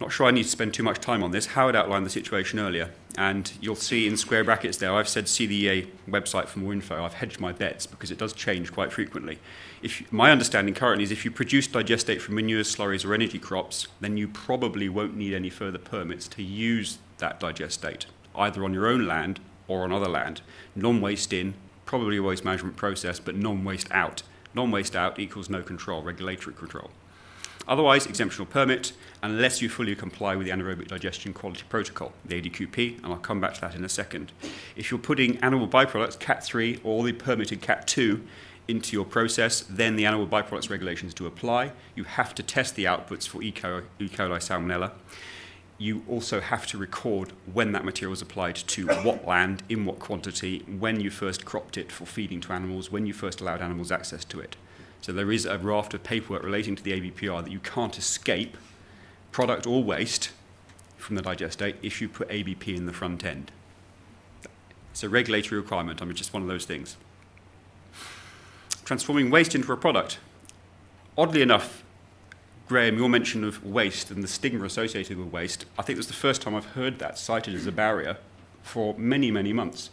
Not sure I need to spend too much time on this. Howard outlined the situation earlier, and you'll see in square brackets there, I've said see the EA website for more info. I've hedged my bets because it does change quite frequently. My understanding currently is if you produce digestate from manures, slurries or energy crops, then you probably won't need any further permits to use that digestate, either on your own land or on other land. Non-waste in, probably a waste management process, but non-waste out. Non-waste out equals no control, regulatory control. Otherwise, exemption or permit, unless you fully comply with the Anaerobic Digestion Quality Protocol, the ADQP, and I'll come back to that in a second. If you're putting animal byproducts, Cat 3, or the permitted Cat 2, into your process, then the animal byproducts regulations do apply. You have to test the outputs for E. coli, Salmonella. You also have to record when that material was applied to what land, in what quantity, when you first cropped it for feeding to animals, when you first allowed animals access to it. So there is a raft of paperwork relating to the ABPR that you can't escape, product or waste, from the digestate if you put ABP in the front end. It's a regulatory requirement. I mean, just one of those things. Transforming waste into a product. Oddly enough, Graham, your mention of waste and the stigma associated with waste, I think it was the first time I've heard that cited as a barrier for many, many months.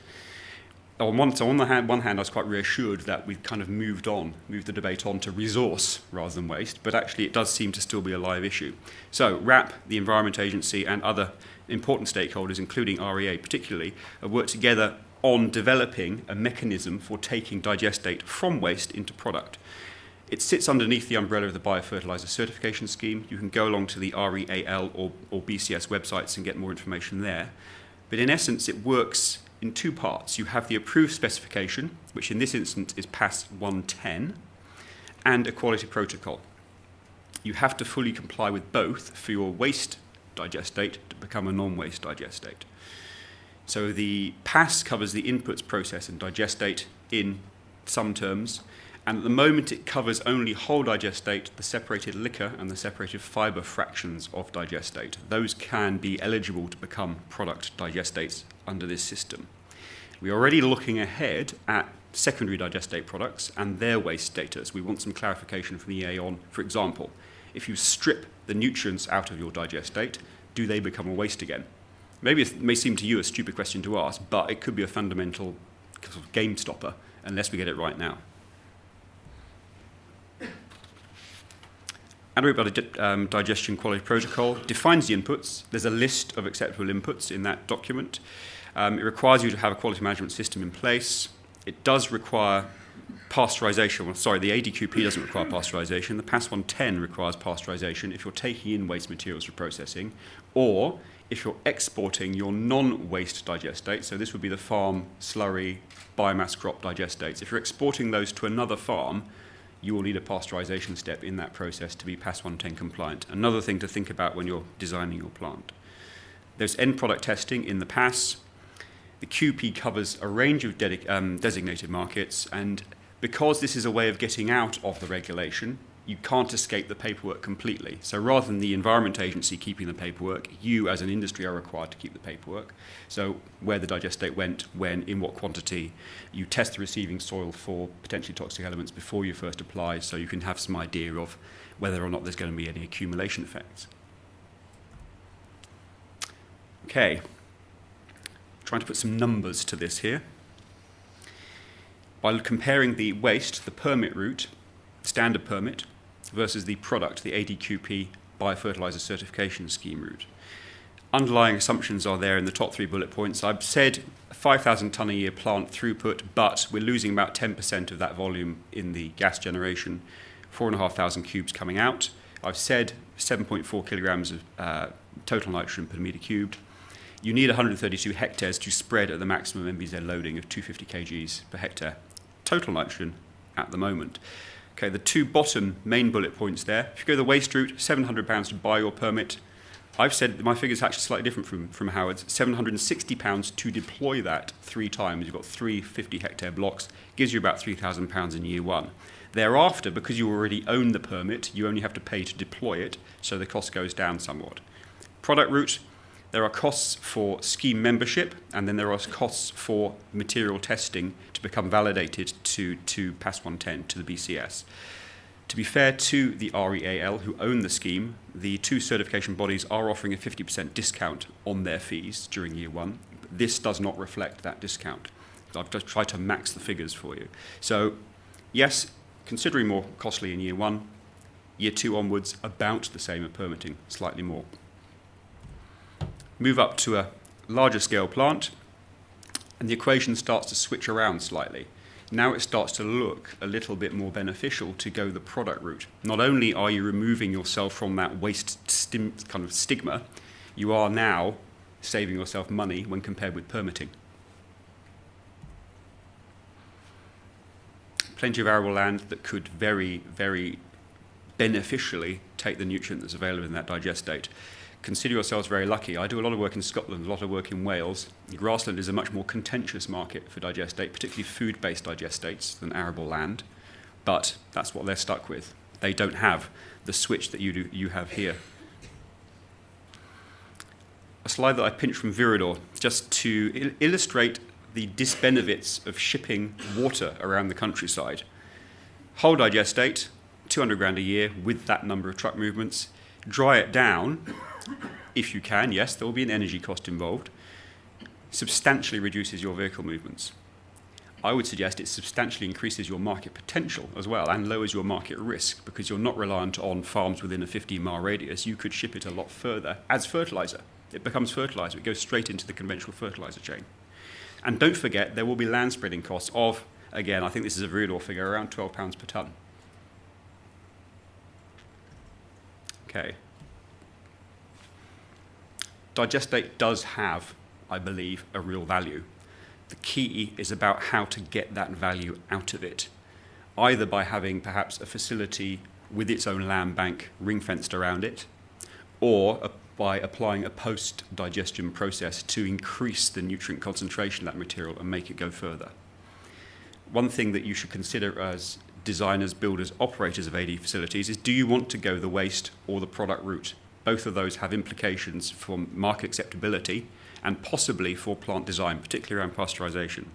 On one hand, I was quite reassured that we've kind of moved the debate on to resource rather than waste, but actually it does seem to still be a live issue. So RAP, the Environment Agency, and other important stakeholders, including REA particularly, have worked together on developing a mechanism for taking digestate from waste into product. It sits underneath the umbrella of the Biofertilizer Certification Scheme. You can go along to the REAL or BCS websites and get more information there. But in essence, it works in two parts. You have the approved specification, which in this instance is PAS 110, and a quality protocol. You have to fully comply with both for your waste digestate to become a non-waste digestate. So the PAS covers the inputs, process, and digestate in some terms, and at the moment it covers only whole digestate, the separated liquor, and the separated fibre fractions of digestate. Those can be eligible to become product digestates under this system. We're already looking ahead at secondary digestate products and their waste status. We want some clarification from the EA on, for example, if you strip the nutrients out of your digestate, do they become a waste again? Maybe it may seem to you a stupid question to ask, but it could be a fundamental sort of game stopper unless we get it right now. Anaerobic Digestion Quality Protocol defines the inputs. There's a list of acceptable inputs in that document. It requires you to have a quality management system in place. It does require pasteurization. Well, sorry, the ADQP doesn't require pasteurization. The PAS 110 requires pasteurization if you're taking in waste materials for processing, or if you're exporting your non-waste digestate. So this would be the farm, slurry, biomass crop digestates. If you're exporting those to another farm, you will need a pasteurization step in that process to be PAS 110 compliant. Another thing to think about when you're designing your plant. There's end product testing in the PAS. The QP covers a range of designated markets, and because this is a way of getting out of the regulation, you can't escape the paperwork completely. So rather than the Environment Agency keeping the paperwork, you as an industry are required to keep the paperwork. So where the digestate went, when, in what quantity, you test the receiving soil for potentially toxic elements before you first apply, so you can have some idea of whether or not there's going to be any accumulation effects. Okay, trying to put some numbers to this here. By comparing the waste, the permit route, standard permit, versus the product, the ADQP Biofertilizer Certification Scheme route. Underlying assumptions are there in the top 3 bullet points. I've said 5,000 tonne a year plant throughput, but we're losing about 10% of that volume in the gas generation, 4,500 cubes coming out. I've said 7.4 kilograms of total nitrogen per metre cubed. You need 132 hectares to spread at the maximum MBZ loading of 250 kgs per hectare. Total nitrogen at the moment. Okay, the two bottom main bullet points there. If you go the waste route, £700 to buy your permit. I've said my figure's actually slightly different from Howard's. £760 to deploy that 3 times. You've got 3 50-hectare blocks. Gives you about £3,000 in year 1. Thereafter, because you already own the permit, you only have to pay to deploy it, so the cost goes down somewhat. Product route, there are costs for scheme membership, and then there are costs for material testing to become validated to PAS 110, to the BCS. To be fair to the REAL, who own the scheme, the two certification bodies are offering a 50% discount on their fees during year one. This does not reflect that discount. I've just tried to max the figures for you. So, yes, considering more costly in year one, year two onwards, about the same at permitting, slightly more. Move up to a larger scale plant, and the equation starts to switch around slightly. Now it starts to look a little bit more beneficial to go the product route. Not only are you removing yourself from that waste kind of stigma, you are now saving yourself money when compared with permitting. Plenty of arable land that could very, very beneficially take the nutrient that's available in that digestate. Consider yourselves very lucky. I do a lot of work in Scotland, a lot of work in Wales. Grassland is a much more contentious market for digestate, particularly food-based digestates, than arable land. But that's what they're stuck with. They don't have the switch that you have here. A slide that I pinched from Viridor, just to illustrate the disbenefits of shipping water around the countryside. Whole digestate, 200 grand a year with that number of truck movements. Dry it down, if you can, yes, there will be an energy cost involved. Substantially reduces your vehicle movements. I would suggest it substantially increases your market potential as well and lowers your market risk because you're not reliant on farms within a 15-mile radius. You could ship it a lot further as fertilizer. It becomes fertilizer. It goes straight into the conventional fertilizer chain. And don't forget, there will be land spreading costs of, again, I think this is a Viridor figure, around £12 per tonne. Okay. Digestate does have, I believe, a real value. The key is about how to get that value out of it, either by having perhaps a facility with its own land bank ring-fenced around it, or by applying a post-digestion process to increase the nutrient concentration of that material and make it go further. One thing that you should consider as designers, builders, operators of AD facilities is, do you want to go the waste or the product route? Both of those have implications for market acceptability and possibly for plant design, particularly around pasteurization.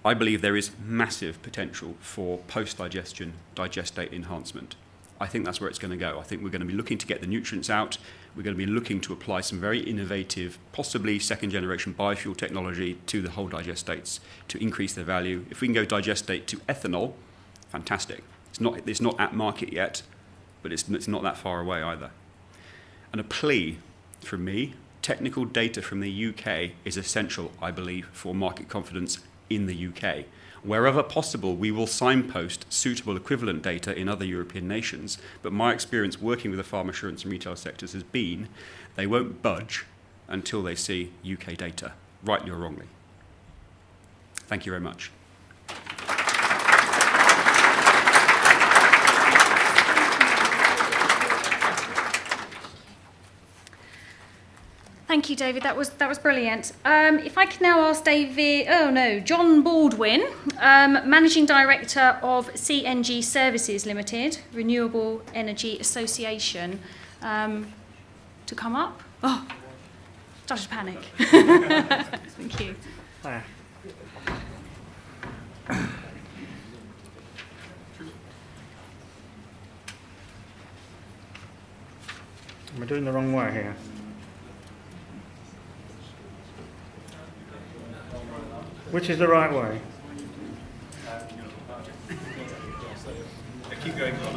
I believe there is massive potential for post-digestion digestate enhancement. I think that's where it's going to go. I think we're going to be looking to get the nutrients out. We're going to be looking to apply some very innovative, possibly second-generation biofuel technology to the whole digestates to increase their value. If we can go digestate to ethanol, fantastic. It's not at market yet, but it's not that far away either. And a plea from me, technical data from the UK is essential, I believe, for market confidence in the UK. Wherever possible, we will signpost suitable equivalent data in other European nations, but my experience working with the farm assurance and retail sectors has been they won't budge until they see UK data, rightly or wrongly. Thank you very much. Thank you, David. That was brilliant. If I could now ask John Baldwin, Managing Director of CNG Services Limited, Renewable Energy Association, to come up. Oh, started to panic. Thank you. Hi. Am I doing the wrong way here? Which is the right way? Keep going on.